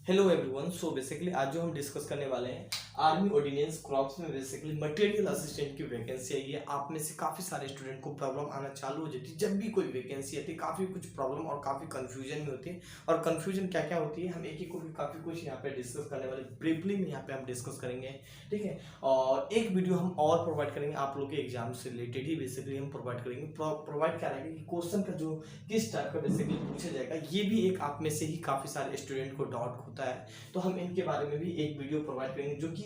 Hello everyone. So basically आज जो हम डिस्कस करने वाले हैं आर्मी ऑर्डिनेंस क्रॉप्स में बेसिकली मटेरियल असिस्टेंट की वैकेंसी आई है। आप में से काफ़ी सारे स्टूडेंट को प्रॉब्लम आना चालू हो जाती है जब भी कोई वैकेंसी आती है। काफ़ी कुछ प्रॉब्लम और काफ़ी कंफ्यूजन भी होती है। और कंफ्यूजन क्या क्या होती है हम एक एक को भी काफ़ी कुछ यहाँ पे डिस्कस करने वाले, ब्रीफली में यहाँ पे हम डिस्कस करेंगे, ठीक है। और एक वीडियो हम और प्रोवाइड करेंगे आप लोग के एग्जाम से रिलेटेड ही बेसिकली हम प्रोवाइड करेंगे। प्रोवाइड क्या रहेगा कि क्वेश्चन का जो किस टाइप का बेसिकली पूछा जाएगा, ये भी एक आप में से ही काफ़ी सारे स्टूडेंट को डाउट होता है। तो हम इनके बारे में भी एक वीडियो प्रोवाइड करेंगे जो कि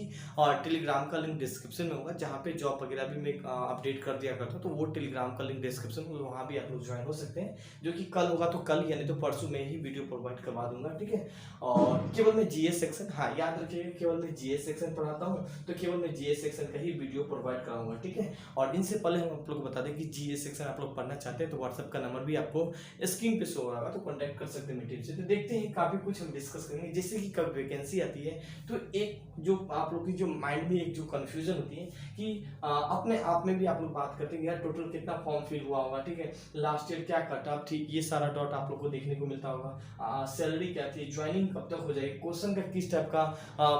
टेलीग्राम का लिंक डिस्क्रिप्शन में होगा, जहाँ पे जॉब वगैरह भी मैं अपडेट कर दिया करता हूँ। तो वो टेलीग्राम का लिंक डिस्क्रिप्शन में, वहाँ भी आप लोग ज्वाइन हो सकते हैं। जो कि कल होगा तो कल, यानी तो परसों में ही वीडियो प्रोवाइड करवा दूंगा, ठीक है। और केवल मैं जीएस सेक्शन, हाँ याद रखिएगा, केवल मैं जीएस सेक्शन पढ़ाता हूँ, तो केवल मैं जीएस सेक्शन का ही वीडियो प्रोवाइड कराऊंगा, ठीक है। और इनसे पहले हम आप लोग को बता दें कि जीएस सेक्शन आप लोग पढ़ना चाहते हैं तो व्हाट्सएप का नंबर भी आपको स्क्रीन पे शो होगा, तो कॉन्टैक्ट कर सकते हैं मेरी टीम से। तो देखते हैं काफी कुछ हम डिस्कस करेंगे, जैसे कि कब वैकेंसी आती है तो एक जो आप लोग की जो माइंड में एक जो कंफ्यूजन होती है कि अपने आप में भी आप लोग बात करते हैं यार टोटल कितना फॉर्म फिल हुआ होगा, ठीक है, लास्ट ईयर क्या कट ऑफ थी, ये सारा डॉट आप लोग को देखने को मिलता होगा। सैलरी क्या थी, ज्वाइनिंग कब तक हो जाएगी, क्वेश्चन का किस टाइप का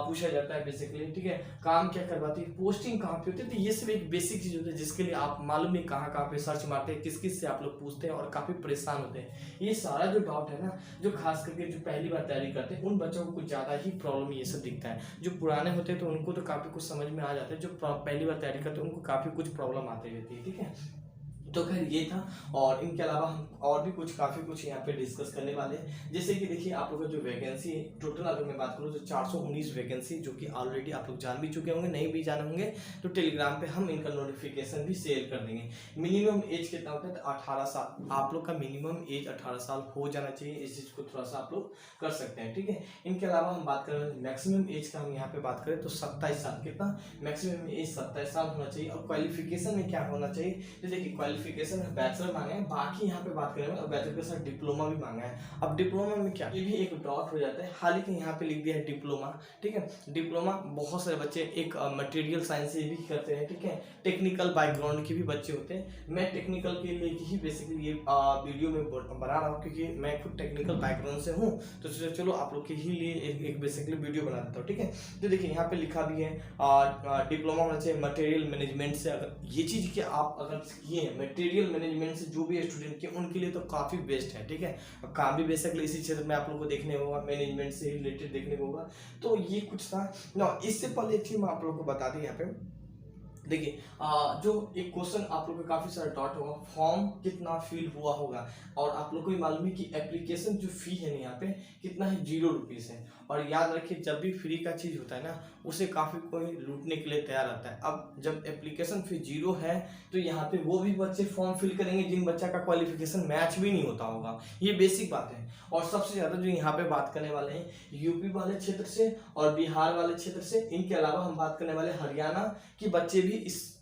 पूछा जाता है बेसिकली, ठीक है, काम क्या करवाती है, पोस्टिंग कहाँ पे होती है। तो ये सब एक बेसिक चीज होती है जिसके लिए आप मालूम नहीं कहाँ कहाँ पे सर्च मारते हैं, किस किस से आप लोग पूछते हैं और काफी परेशान होते हैं। ये सारा जो डाउट है ना, जो खास करके जो पहली बार तैयारी करते हैं उन बच्चों को कुछ ज्यादा ही प्रॉब्लम ये सब दिखता है। जो पुराने होते हैं तो उनको तो काफी कुछ समझ में आ जाता है, जो पहली बार तैयारी करते हैं उनको काफी कुछ प्रॉब्लम आती रहती है, ठीक है। तो खैर ये था। और इनके अलावा हम और भी कुछ काफ़ी कुछ यहाँ पे डिस्कस करने वाले हैं। जैसे कि देखिए आप लोगों का जो वैकेंसी है टोटल, अगर मैं बात करूँ तो 419 वैकेंसी, जो कि ऑलरेडी आप लोग जान भी चुके होंगे, नहीं भी जाने होंगे तो टेलीग्राम पे हम इनका नोटिफिकेशन भी शेयर कर देंगे। मिनिमम एज कितना होता है तो 18 साल, आप लोग का मिनिमम एज 18 साल हो जाना चाहिए। इस चीज़ को थोड़ा सा आप लोग कर सकते हैं, ठीक है। इनके अलावा हम बात करें मैक्सिमम एज का, हम यहाँ पे बात करें तो 27 साल, कितना मैक्सिमम एज 27 साल होना चाहिए। और क्वालिफिकेशन में क्या होना चाहिए, तो देखिए क्वालिफिकेशन में बैचलर मांगा है, बाकी यहाँ पे बात करें बैचलर के साथ डिप्लोमा भी मांगा है। अब डिप्लोमा में क्या, ये भी एक डॉट हो जाता है, हालांकि यहाँ पे लिख दिया है डिप्लोमा, ठीक है। डिप्लोमा बहुत सारे बच्चे एक मटेरियल साइंस से भी करते हैं, ठीक है, टेक्निकल बैकग्राउंड के भी बच्चे होते हैं। मैं टेक्निकल के लिए ही बेसिकली ये वीडियो में बना रहा हूँ, क्योंकि मैं खुद टेक्निकल बैकग्राउंड से हूँ। तो चलो आप लोग के ही लिए एक बेसिकली वीडियो बना देता हूँ, ठीक है। तो देखिए यहाँ पे लिखा भी है डिप्लोमा होना चाहिए मटेरियल मैनेजमेंट से। अगर ये चीज़ कि आप अगर किए हैं मटेरियल मैनेजमेंट से, जो भी स्टूडेंट किए उनके लिए तो काफ़ी बेस्ट है, ठीक है। काम भी बेसिकली इसी क्षेत्र में आप लोग को देखने होगा, मैनेजमेंट से रिलेटेड देखने को होगा। तो ये कुछ था ना। इससे पहले एक चीज मैं आप लोग को बता दें यहाँ पे, देखिए जो एक क्वेश्चन आप लोग का काफी सारा डॉट होगा, फॉर्म कितना फिल हुआ होगा। और आप लोग को मालूम है कि एप्लीकेशन जो फी है ना यहाँ पे कितना है, 0 रुपीज़ है। और याद रखिए जब भी फ्री का चीज होता है ना, उसे काफी कोई लूटने के लिए तैयार रहता है। अब जब एप्लीकेशन फी 0 है तो यहाँ पे वो भी बच्चे फॉर्म फिल करेंगे जिन बच्चा का क्वालिफिकेशन मैच भी नहीं होता होगा, ये बेसिक बात है। और सबसे ज्यादा जो यहाँ पे बात करने वाले हैं यूपी वाले क्षेत्र से और बिहार वाले क्षेत्र से, इनके अलावा हम बात करने वाले हरियाणा के बच्चे भी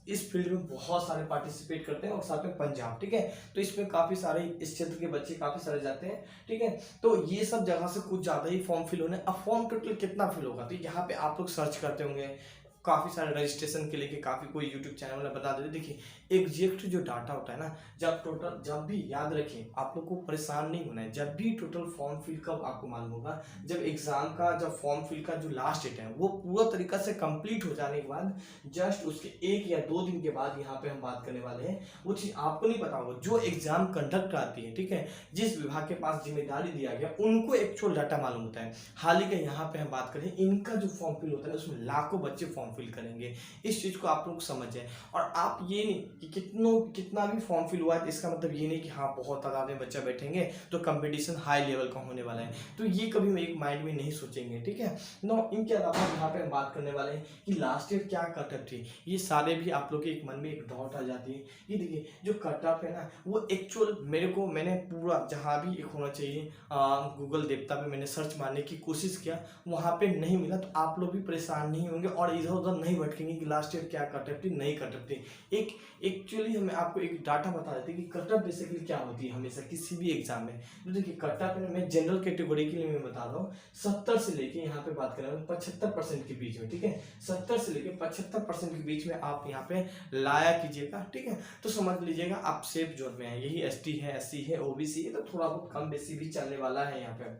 इस फील्ड में बहुत सारे पार्टिसिपेट करते हैं, और साथ में पंजाब, ठीक है। तो इसमें काफी सारे इस क्षेत्र के बच्चे काफी सारे जाते हैं, ठीक है। तो ये सब जगह से कुछ ज्यादा ही फॉर्म फिल होने। अब फॉर्म टोटल कितना फिल होगा, तो यहाँ पे आप लोग सर्च करते होंगे काफी सारे रजिस्ट्रेशन के लिए, काफी कोई यूट्यूब चैनल वाला बता देते। देखिए एग्जैक्ट जो डाटा होता है ना, जब भी याद रखिए आप लोग को परेशान नहीं होना है। जब भी टोटल फॉर्म फिल कब आपको मालूम होगा, जब एग्जाम का जब फॉर्म फिल का जो लास्ट डेट है वो पूरा तरीका से कंप्लीट हो जाने के बाद, जस्ट उसके 1 या 2 दिन के बाद यहाँ पे हम बात करने वाले हैं। वो चीज आपको नहीं पता होगा, जो एग्जाम कंडक्ट आती है, ठीक है, जिस विभाग के पास जिम्मेदारी दिया गया उनको एक्चुअल डाटा मालूम होता है। हाल ही के यहाँ पे हम बात करें इनका जो फॉर्म फिल होता है उसमें लाखों बच्चे फॉर्म फिल करेंगे। इस चीज को आप लोग समझें। और आप ये नहीं कि कितना भी फॉर्म फिल हुआ है तो इसका मतलब ये नहीं कि हाँ बहुत तादाद में बच्चा बैठेंगे तो कंपटीशन हाई लेवल का होने वाला है, तो ये कभी एक माइंड में नहीं सोचेंगे, ठीक है। नो इनके अलावा यहाँ पे हम बात करने वाले हैं कि लास्ट ईयर क्या कटअप थी। ये सारे भी आप लोग के एक मन में एक डाउट आ जाती है। ये देखिए जो कटअप है ना, वो एक्चुअल मैंने पूरा जहाँ भी एक होना चाहिए गूगल देवता पे मैंने सर्च मारने की कोशिश किया, वहाँ पे नहीं मिला। तो आप लोग भी परेशान नहीं होंगे और इधर उधर नहीं भटकेंगे कि लास्ट ईयर क्या कटअप थी, नहीं कटअप थी। एक एक्चुअली हमें आपको एक डाटा बता देते हैं कि कटअप बेसिकली क्या होती है हमेशा किसी भी एग्जाम में। तो देखिए कटअप मैं जनरल कैटेगरी के लिए मैं बता रहा हूँ, 70 से लेके यहाँ पे बात करें 75% के बीच में, ठीक है, 70 से लेके 75% के बीच में आप यहाँ पे लाया कीजिएगा, ठीक है। तो समझ लीजिएगा आप सेफ जोन में है। यही एसटी है, एससी है, ओबीसी है, तो थोड़ा बहुत कम बेसी भी चलने वाला है यहाँ पे।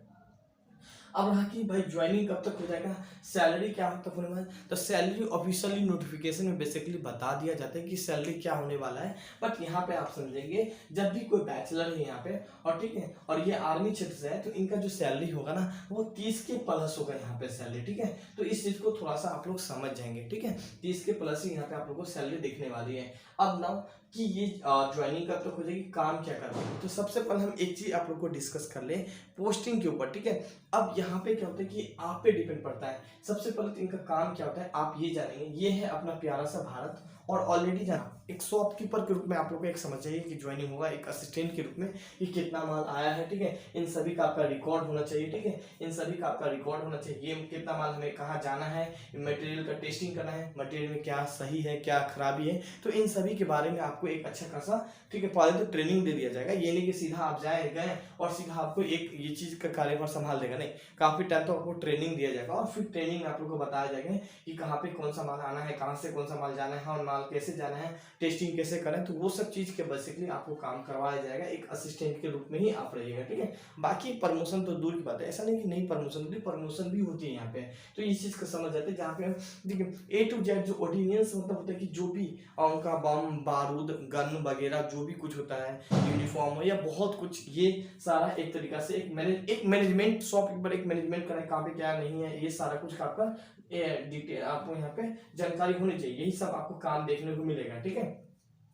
अब रहा कि भाई ज्वाइनिंग कब तक हो जाएगा, सैलरी क्या तक होने वाला है, तो सैलरी ऑफिशियली नोटिफिकेशन में बेसिकली बता दिया जाता है कि सैलरी क्या होने वाला है। बट यहाँ पे आप समझेंगे जब भी कोई बैचलर है यहाँ पे और ठीक है, और ये आर्मी क्षेत्र से है, तो इनका जो सैलरी होगा ना वो 30 के प्लस होगा यहाँ पे सैलरी, ठीक है। तो इस चीज को थोड़ा सा आप लोग समझ जाएंगे, ठीक है। 30 के प्लस ही यहाँ पे आप लोग को सैलरी दिखने वाली है। अब ना कि ये ज्वाइनिंग कब तक हो जाएगी, काम क्या करना है, तो सबसे पहले हम एक चीज आप लोग को डिस्कस कर ले पोस्टिंग के ऊपर, ठीक है। अब यहाँ पे क्या होता है कि आप पे डिपेंड पड़ता है। सबसे पहले तो इनका काम क्या होता है आप ये जानेंगे। ये है अपना प्यारा सा भारत, और ऑलरेडी जाना एक शॉपकीपर के रूप में आप लोग को एक समझ चाहिए कि ज्वाइनिंग होगा, एक असिस्टेंट के रूप में कि कितना माल आया है, ठीक है। इन सभी का आपका रिकॉर्ड होना चाहिए, ठीक है। इन सभी का आपका रिकॉर्ड होना चाहिए, ये कितना माल हमें कहाँ जाना है, मटेरियल का टेस्टिंग करना है, मटेरियल में क्या सही है क्या खराबी है, तो इन सभी के बारे में आपको एक अच्छा खासा, ठीक है, पहले तो ट्रेनिंग दे दिया जाएगा। ये नहीं कि सीधा आप जाए गए और सीधा आपको एक ये चीज का कार्यभार संभाल देगा, नहीं, काफी टाइम तो आपको ट्रेनिंग दिया जाएगा, और फिर ट्रेनिंग में आप लोग को बताया जाएगा कि कहाँ पे कौन सा माल आना है, कहाँ से कौन सा माल जाना है, और माल कैसे जाना है, टेस्टिंग कैसे करें, तो वो सब चीज के बेसिकली आपको काम करवाया जाएगा। एक असिस्टेंट के रूप में ही आप रहिएगा, ठीक है। बाकी प्रमोशन तो दूर की बात है, ऐसा नहीं कि नहीं प्रमोशन होती, प्रमोशन भी होती है यहाँ पे। तो इस चीज को समझ जाते हैं जहाँ पे हम देखिए A to Z जो ऑर्डिनेंस मतलब होता है कि जो भी उनका बम बारूद गन वगैरह जो भी कुछ होता है, यूनिफॉर्म हो या बहुत कुछ, ये सारा एक तरीका से एक मैनेजमेंट शॉप के ऊपर एक मैनेजमेंट करें कहाँ पे क्या नहीं है, ये सारा कुछ आपका डिटेल आपको यहाँ पे जानकारी होनी चाहिए। यही सब आपको काम देखने को मिलेगा, ठीक है,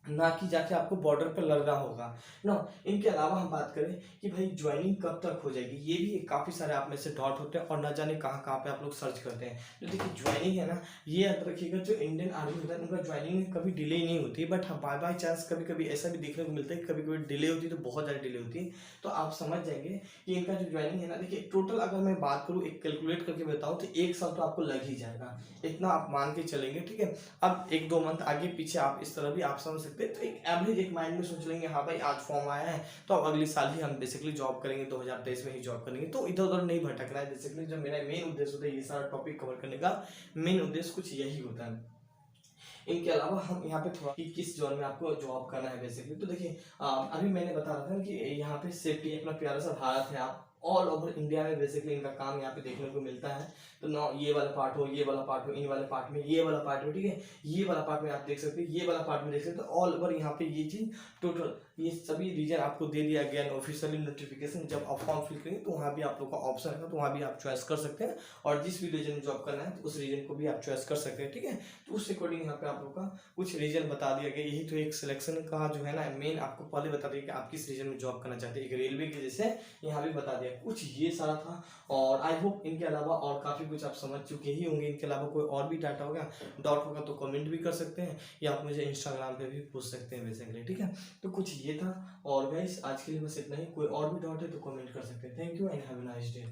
ना कि जाके आपको बॉर्डर पर लड़ना होगा ना। इनके अलावा हम बात करें कि भाई ज्वाइनिंग कब तक हो जाएगी, ये भी काफी सारे आप में से डॉट होते हैं और ना जाने कहाँ कहाँ पे आप लोग सर्च करते हैं। तो देखिए ज्वाइनिंग है ना, ये याद रखिएगा जो इंडियन आर्मी होता है उनका ज्वाइनिंग में कभी डिले नहीं होती, बट हाँ बाय चांस कभी कभी ऐसा भी देखने को मिलता है, कभी कभी डिले होती है तो बहुत ज़्यादा डिले होती है। तो आप समझ जाएंगे कि इनका जो ज्वाइनिंग है ना, देखिए टोटल अगर मैं बात करूँ एक कैलकुलेट करके बताऊँ तो 1 साल तो आपको लग ही जाएगा, इतना आप मान के चलेंगे, ठीक है। अब 1-2 मंथ आगे पीछे आप इस तरह भी आप समझ सकते हैं। तो एक एवरेज एक माइंड में सोच लेंगे हाँ भाई आज फॉर्म आया है तो अब अगले साल ही हम बेसिकली जॉब करेंगे, 2023 में ही जॉब करेंगे, तो इधर उधर नहीं भटकना है। बेसिकली जो मेरा मेन उद्देश्य होता है ये सारा टॉपिक कवर करने का मेन उद्देश्य कुछ यही होता है। इनके अलावा हम यहाँ पे थोड़ा कि किस जोन में आपको जॉब करना है बेसिकली, तो देखिए अभी मैंने बता रहा था कि यहाँ पे सेफ्टी अपना प्यारा सा भारत है, आप ऑल ओवर इंडिया में बेसिकली इनका काम यहाँ पे देखने को मिलता है। तो ना ये वाला पार्ट हो, ये वाला पार्ट हो, इन वाले पार्ट में ये वाला पार्ट हो, ठीक है, ये वाला पार्ट में आप देख सकते हैं, ये वाला पार्ट में देख सकते हैं, ऑल ओवर यहाँ पे ये चीज टोटल ये सभी रीजन आपको दे दिया गया ऑफिशियली नोटिफिकेशन। जब आप फॉर्म फिल करेंगे तो वहाँ भी आप लोग का ऑप्शन है, तो वहाँ भी आप चॉइस कर सकते हैं, और जिस भी रीजन में जॉब करना है तो उस रीजन को भी आप चॉइस कर सकते हैं, ठीक है। तो उस अकॉर्डिंग यहाँ पे आप लोग का कुछ रीजन बता दिया गया। यही तो एक सिलेक्शन का जो है ना मेन आपको पहले बता दिया कि आप किस रीजन में जॉब करना चाहते हैं, एक रेलवे के जैसे यहाँ भी बता दिया कुछ ये सारा था। और आई होप इनके अलावा और काफ़ी कुछ आप समझ चुके ही होंगे। इनके अलावा कोई और भी डाटा होगा डाउट होगा तो कमेंट भी कर सकते हैं, या आप मुझे इंस्टाग्राम पे भी पूछ सकते हैं बेसिकली, ठीक है। तो कुछ ये था, और गाइस आज के लिए बस इतना ही। कोई और भी डाउट है तो कमेंट कर सकते हैं। Thank you and have a nice day.